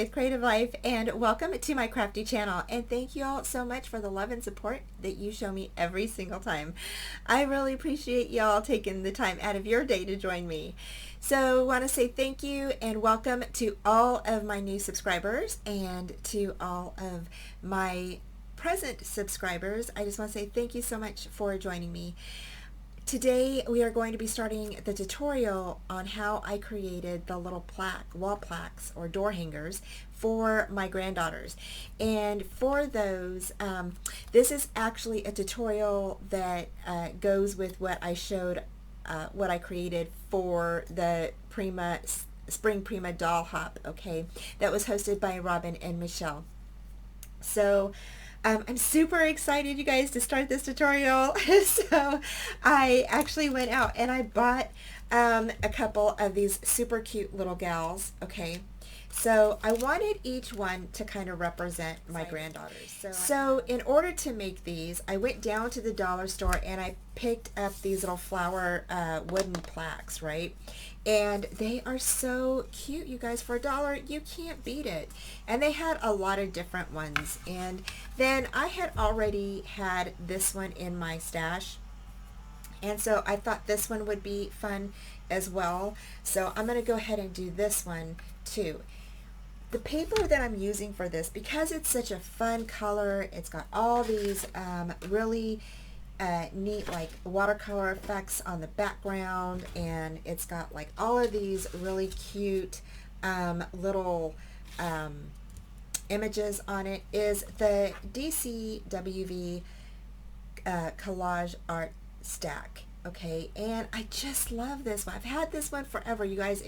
with Creative Life, and welcome to my crafty channel. And thank you all so much for the love and support that you show me every single time. I really appreciate y'all taking the time out of your day to join me. So I want to say thank you and welcome to all of my new subscribers and to all of my present subscribers. I just want to say thank you so much for joining me. Today we are going to be starting the tutorial on how I created the little wall plaques or door hangers for my granddaughters. And for those, this is actually a tutorial that goes with what I showed, what I created for the Spring Prima Doll Hop, okay? That was hosted by Robin and Michelle. So I'm super excited, you guys, to start this tutorial. So I actually went out and I bought a couple of these super cute little gals, okay? So I wanted each one to kind of represent my granddaughters. So in order to make these, I went down to the dollar store and I picked up these little flower wooden plaques, right? And they are so cute, you guys. For $1, you can't beat it. And they had a lot of different ones. And then I had already had this one in my stash. And so I thought this one would be fun as well. So I'm going to go ahead and do this one too. The paper that I'm using for this, because it's such a fun color, it's got all these really neat like watercolor effects on the background, and it's got like all of these really cute little images on it, is the DCWV collage art stack. Okay, and I just love this one. I've had this one forever, you guys.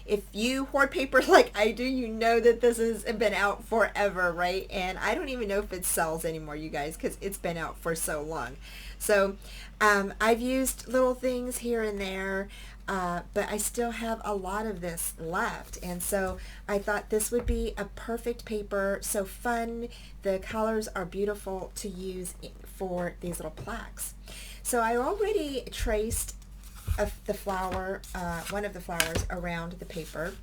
If you hoard paper like I do, you know that this has been out forever, right? And I don't even know if it sells anymore, you guys, because it's been out for so long. So I've used little things here and there, but I still have a lot of this left, and so I thought this would be a perfect paper. So fun, the colors are beautiful to use for these little plaques. So I already traced the flower, one of the flowers, around the paper.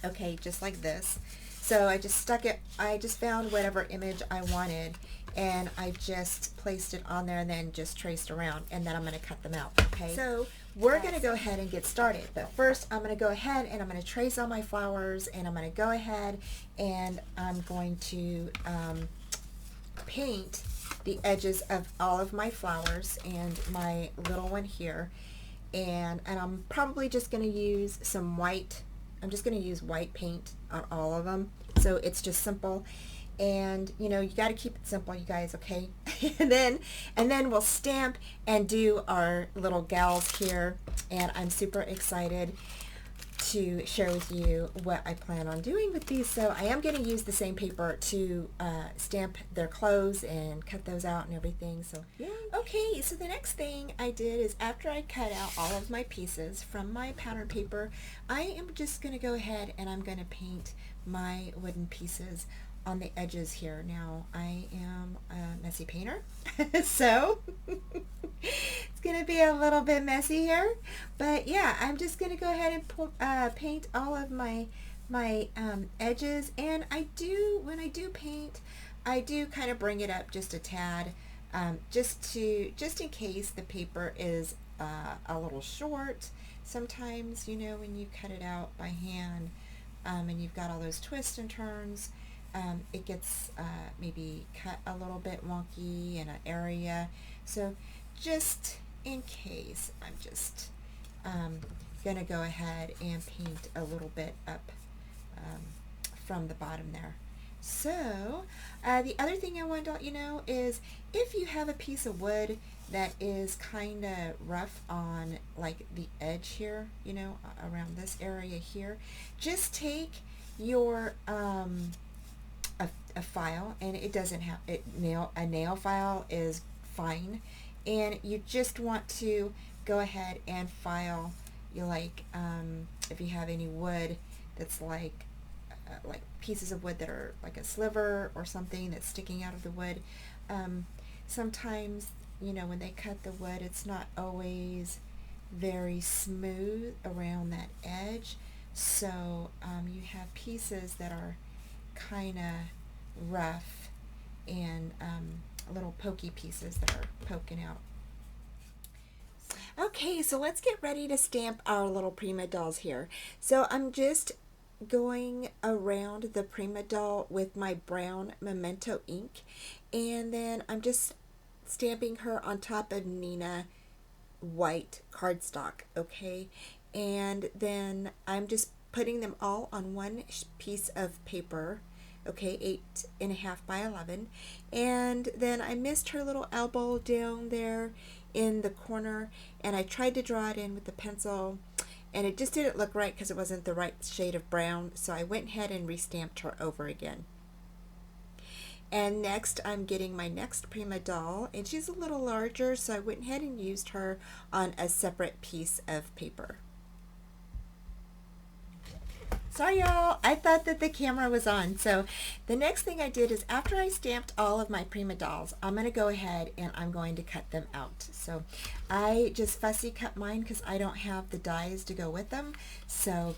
Okay, just like this. So I just stuck it, I just found whatever image I wanted, and I just placed it on there and then just traced around, and then I'm going to cut them out, okay? So we're going to go ahead and get started, but first I'm going to go ahead and I'm going to trace all my flowers, and I'm going to go ahead and I'm going to paint the edges of all of my flowers and my little one here, and I'm probably just going to use some white. I'm just going to use white paint on all of them, so it's just simple. And you know, you got to keep it simple, you guys, okay? and then we'll stamp and do our little gals here, and I'm super excited to share with you what I plan on doing with these. So I am going to use the same paper to stamp their clothes and cut those out and everything. So yeah. Okay, so the next thing I did is, after I cut out all of my pieces from my pattern paper, I am just going to go ahead and I'm going to paint my wooden pieces on the edges here. Now, I am a messy painter, so it's going to be a little bit messy here, but yeah, I'm just going to go ahead and paint all of my edges. And when I do paint, I do kind of bring it up just a tad, just in case the paper is a little short. Sometimes, you know, when you cut it out by hand, and you've got all those twists and turns, it gets maybe cut a little bit wonky in an area. So just in case, I'm just going to go ahead and paint a little bit up from the bottom there. So the other thing I want to let you know is, if you have a piece of wood that is kind of rough on like the edge here, you know, around this area here, just take your a file, and it doesn't have a nail file is fine, and you just want to go ahead and file if you have any wood that's like pieces of wood that are like a sliver or something that's sticking out of the wood. Sometimes, you know, when they cut the wood, it's not always very smooth around that edge. So you have pieces that are kind of rough and little pokey pieces that are poking out. Okay, so let's get ready to stamp our little Prima dolls here. So I'm just going around the Prima doll with my brown Memento ink, and then I'm just stamping her on top of Nina white cardstock, okay? And then I'm just putting them all on one piece of paper, okay, 8.5 by 11. And then I missed her little elbow down there in the corner, and I tried to draw it in with the pencil, and it just didn't look right because it wasn't the right shade of brown, so I went ahead and restamped her over again. And next I'm getting my next Prima doll, and she's a little larger, so I went ahead and used her on a separate piece of paper. Sorry y'all, I thought that the camera was on. So the next thing I did is, after I stamped all of my Prima dolls, I'm going to go ahead and I'm going to cut them out. So I just fussy cut mine because I don't have the dies to go with them. So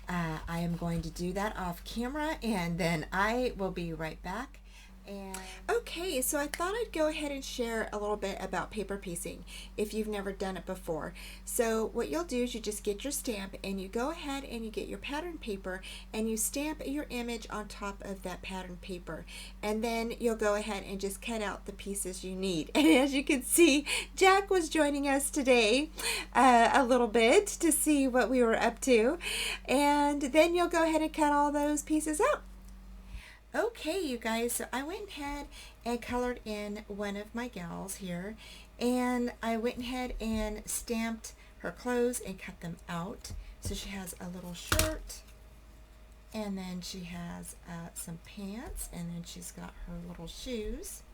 I am going to do that off camera, and then I will be right back. And okay, so I thought I'd go ahead and share a little bit about paper piecing if you've never done it before. So what you'll do is you just get your stamp, and you go ahead and you get your pattern paper, and you stamp your image on top of that pattern paper, and then you'll go ahead and just cut out the pieces you need. And as you can see, Jack was joining us today a little bit to see what we were up to, and then you'll go ahead and cut all those pieces out. Okay, you guys, so I went ahead and colored in one of my gals here, and I went ahead and stamped her clothes and cut them out. So she has a little shirt, and then she has some pants, and then she's got her little shoes.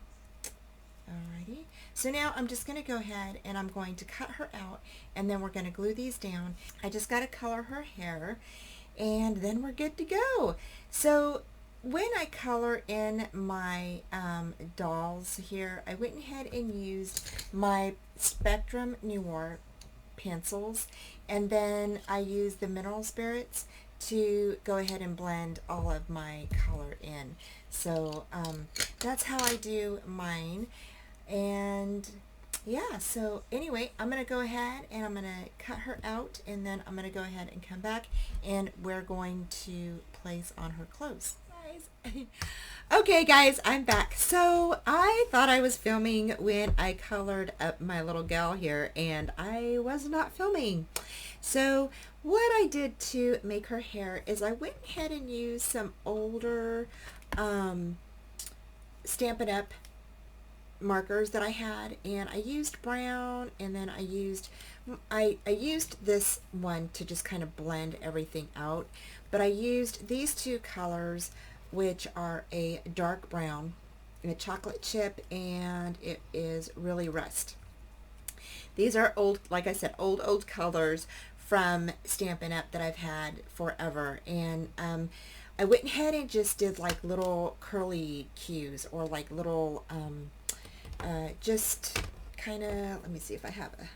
Alrighty, so now I'm just going to go ahead and I'm going to cut her out, and then we're going to glue these down. I just got to color her hair, and then we're good to go. So when I color in my dolls here, I went ahead and used my Spectrum Noir pencils, and then I used the Mineral Spirits to go ahead and blend all of my color in. So that's how I do mine. And yeah, so anyway, I'm going to go ahead and I'm going to cut her out, and then I'm going to go ahead and come back, and we're going to place on her clothes. Okay guys, I'm back. So I thought I was filming when I colored up my little gal here, and I was not filming. So what I did to make her hair is I went ahead and used some older Stampin' Up! Markers that I had, and I used brown, and then I used this one to just kind of blend everything out, but I used these two colors, which are a dark brown and a chocolate chip, and it is really rust. These are old, like I said, old colors from Stampin' Up! That I've had forever, and I went ahead and just did like little curly cues, or like little just kind of, let me see if I have a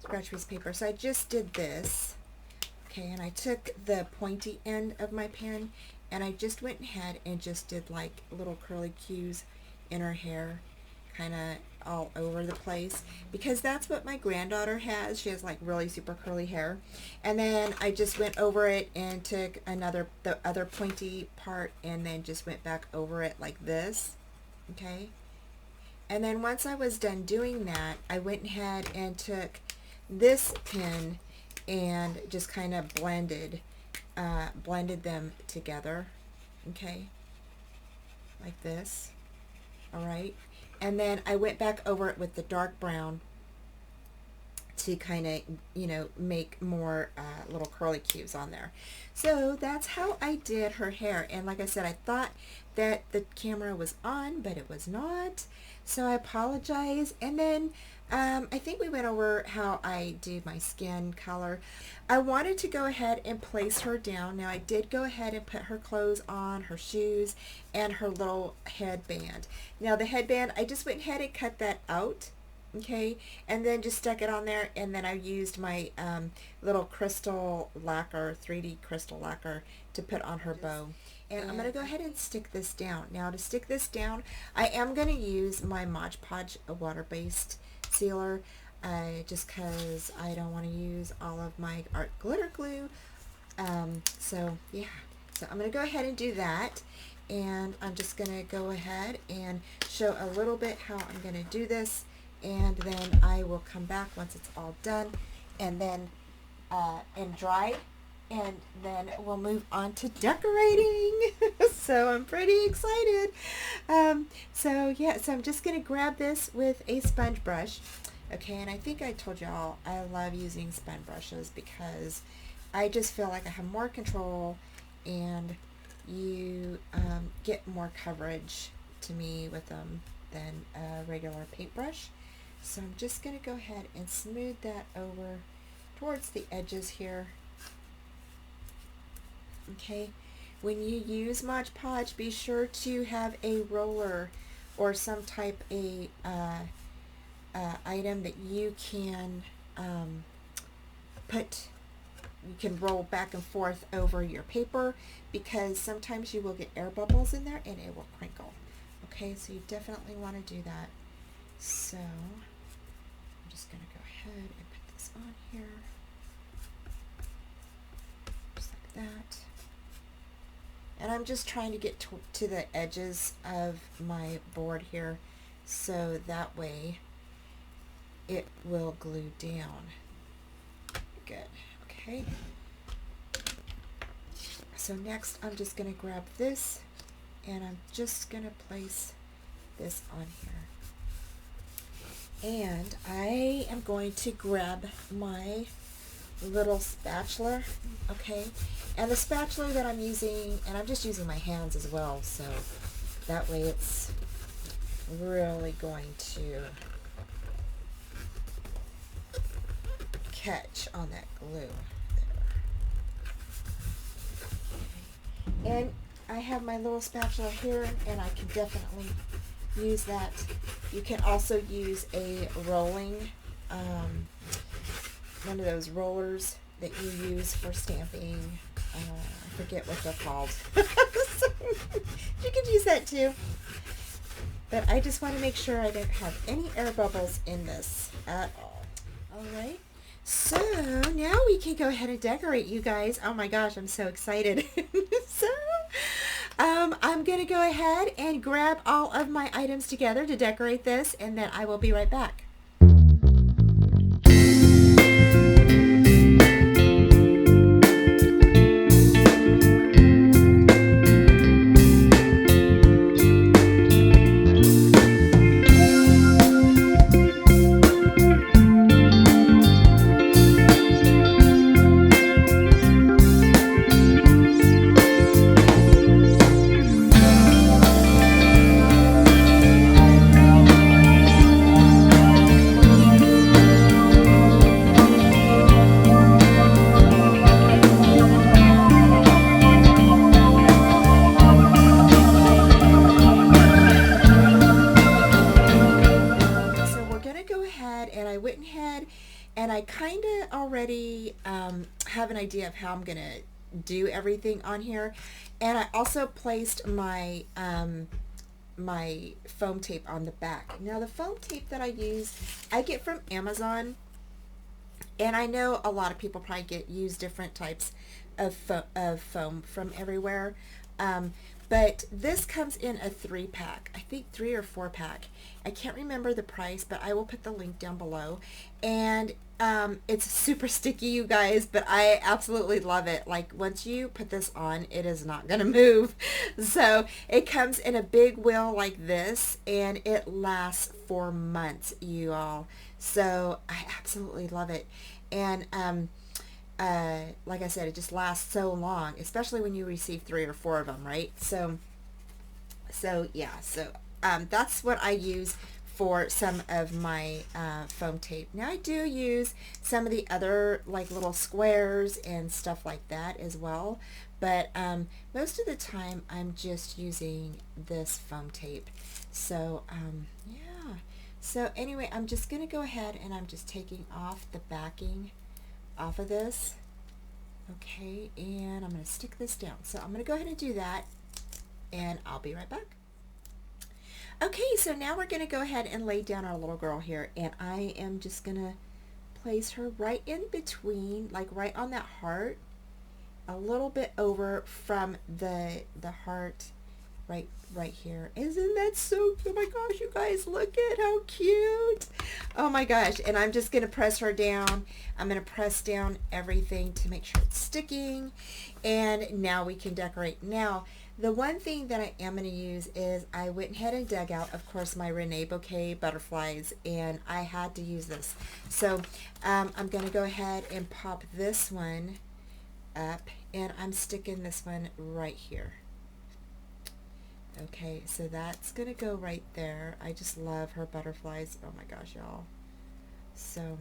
scratch piece of paper. So I just did this, okay, and I took the pointy end of my pen, and I just went ahead and just did like little curly cues in her hair, kind of all over the place, because that's what my granddaughter has. She has like really super curly hair. And then I just went over it and took the other pointy part, and then just went back over it like this, okay. And then once I was done doing that, I went ahead and took this pen and just kind of blended them together, okay, like this. All right, and then I went back over it with the dark brown to kind of, you know, make more little curly cues on there. So that's how I did her hair. And like I said, I thought that the camera was on, but it was not, so I apologize. And then I think we went over how I do my skin color. I wanted to go ahead and place her down. Now I did go ahead and put her clothes on, her shoes, and her little headband. Now the headband, I just went ahead and cut that out, Okay, and then just stuck it on there, and then I used my little crystal lacquer, 3D crystal lacquer, to put on her bow. And I'm going to go ahead and stick this down. Now to stick this down, I am going to use my Mod Podge water-based sealer, just because I don't want to use all of my art glitter glue. So yeah, so I'm going to go ahead and do that. And I'm just going to go ahead and show a little bit how I'm going to do this. And then I will come back once it's all done and then and dry, and then we'll move on to decorating. So I'm pretty excited. So yeah, so I'm just going to grab this with a sponge brush. Okay, and I think I told y'all I love using sponge brushes because I just feel like I have more control, and you get more coverage to me with them than a regular paintbrush. So I'm just going to go ahead and smooth that over towards the edges here. Okay, when you use Mod Podge, be sure to have a roller or some type of item that you can you can roll back and forth over your paper, because sometimes you will get air bubbles in there and it will crinkle. Okay, so you definitely want to do that. So I'm just going to go ahead and put this on here, just like that. And I'm just trying to get to the edges of my board here, so that way it will glue down. Good. Okay. So next I'm just going to grab this, and I'm just going to place this on here. And I am going to grab my little spatula, okay? And the spatula that I'm using, and I'm just using my hands as well, so that way it's really going to catch on that glue there. And I have my little spatula here, and I can definitely use that. You can also use a rolling, one of those rollers that you use for stamping. I forget what they're called. So, you could use that too. But I just want to make sure I don't have any air bubbles in this at all. Alright, so now we can go ahead and decorate, you guys. Oh my gosh, I'm so excited. So I'm going to go ahead and grab all of my items together to decorate this, and then I will be right back. And I kind of already have an idea of how I'm going to do everything on here. And I also placed my my foam tape on the back. Now the foam tape that I use, I get from Amazon. And I know a lot of people probably use different types of foam from everywhere. But this comes in a 3-pack. I think 3 or 4-pack. I can't remember the price, but I will put the link down below. And it's super sticky, you guys, but I absolutely love it. Like, once you put this on, it is not going to move. So it comes in a big wheel like this, and it lasts for months, you all. So I absolutely love it. And like I said, it just lasts so long, especially when you receive 3 or 4 of them, right? So yeah, so that's what I use for some of my foam tape. Now I do use some of the other like little squares and stuff like that as well, but most of the time I'm just using this foam tape. So yeah, So anyway, I'm just going to go ahead and I'm just taking off the backing off of this. Okay, and I'm going to stick this down. So I'm going to go ahead and do that, and I'll be right back. Okay, so now we're going to go ahead and lay down our little girl here, and I am just going to place her right in between, like right on that heart, a little bit over from the heart, right here. Isn't that so cute? Oh my gosh, you guys, look at how cute. Oh my gosh. And I'm just going to press her down. I'm going to press down everything to make sure it's sticking, and now we can decorate. Now the one thing that I am going to use is I went ahead and dug out, of course, my Renee Bouquet butterflies, and I had to use this. So I'm going to go ahead and pop this one up, and I'm sticking this one right here. Okay, so that's going to go right there. I just love her butterflies. Oh my gosh, y'all. So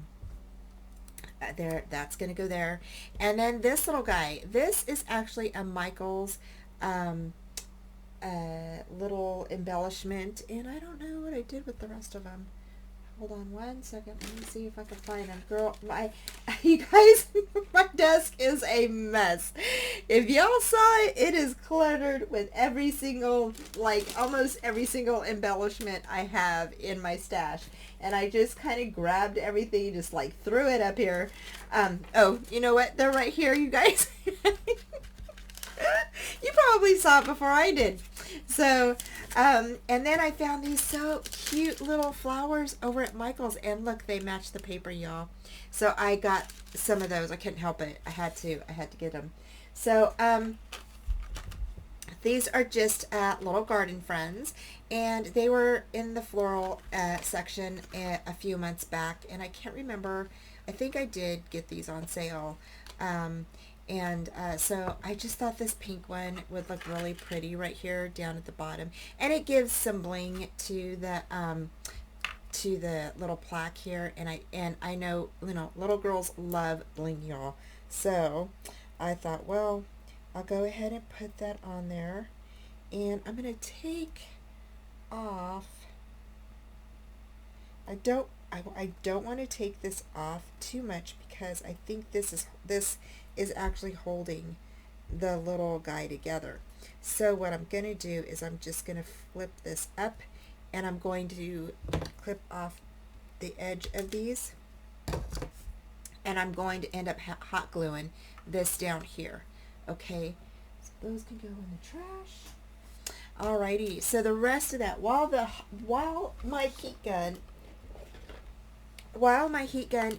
there, that's going to go there. And then this little guy, this is actually a Michael's little embellishment, and I don't know what I did with the rest of them. Hold on one second. Let me see if I can find them. Girl, you guys, my desk is a mess. If y'all saw it, it is cluttered with every single, like almost every single embellishment I have in my stash. And I just kind of grabbed everything, just like threw it up here. Oh, you know what? They're right here, you guys. You probably saw it before I did. So, and then I found these so cute little flowers over at Michael's, and look, they match the paper, y'all. So I got some of those. I couldn't help it. I had to get them. So, these are just little garden friends, and they were in the floral section a few months back, and I can't remember. I think I did get these on sale. So I just thought this pink one would look really pretty right here down at the bottom, and it gives some bling to the little plaque here, and I know, you know, little girls love bling, y'all. So I thought, well, I'll go ahead and put that on there, and I'm gonna take off. I don't want to take this off too much, because I think this is actually holding the little guy together. So what I'm going to do is I'm just going to flip this up, and I'm going to clip off the edge of these, and I'm going to end up hot gluing this down here. Okay, so those can go in the trash. Alrighty, so the rest of that, while my heat gun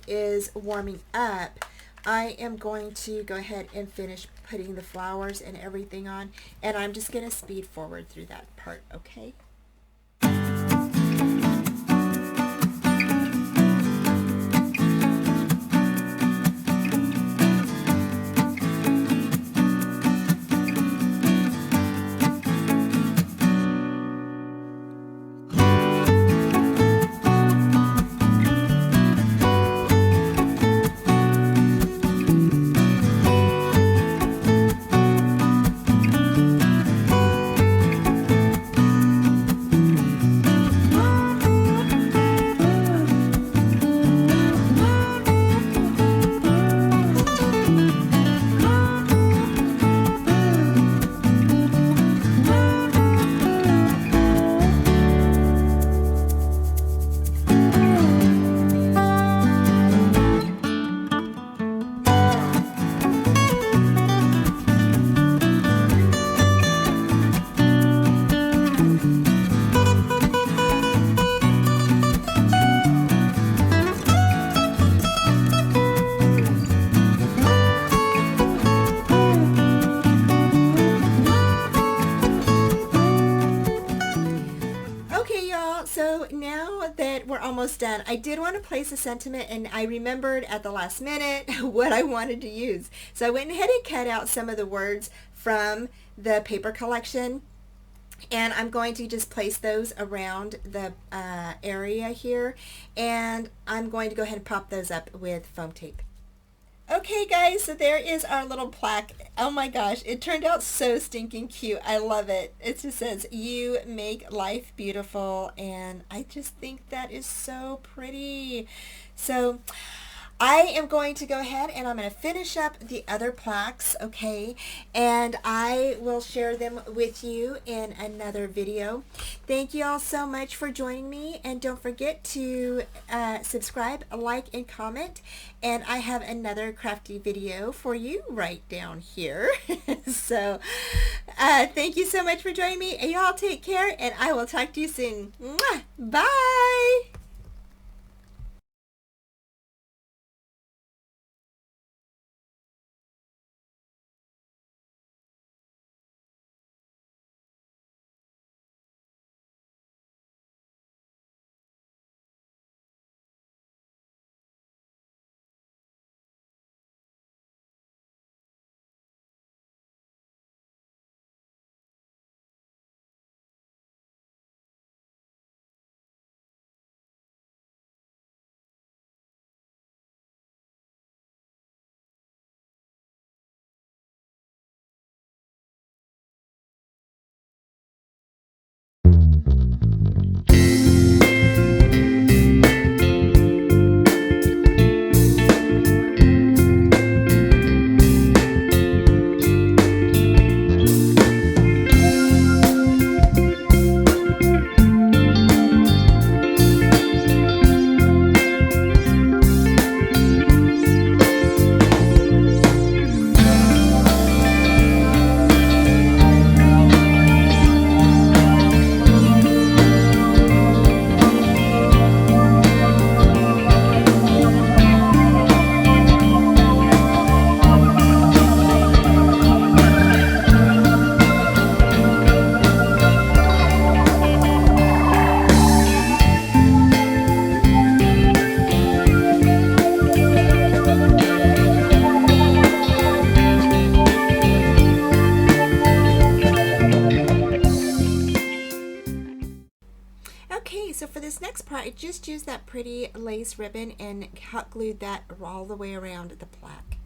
is warming up, I am going to go ahead and finish putting the flowers and everything on, and I'm just going to speed forward through that part, okay? Almost done. I did want to place a sentiment, and I remembered at the last minute what I wanted to use. So I went ahead and cut out some of the words from the paper collection, and I'm going to just place those around the area here, and I'm going to go ahead and pop those up with foam tape. Okay guys, so there is our little plaque. Oh my gosh, it turned out so stinking cute. I love it. It just says, "You make life beautiful," and I just think that is so pretty. So I am going to go ahead and I'm going to finish up the other plaques, okay? And I will share them with you in another video. Thank you all so much for joining me, and don't forget to subscribe, like, and comment. And I have another crafty video for you right down here. So thank you so much for joining me, and y'all take care, and I will talk to you soon. Mwah! Bye! Okay, so for this next part, I just used that pretty lace ribbon and hot glued that all the way around the plaque.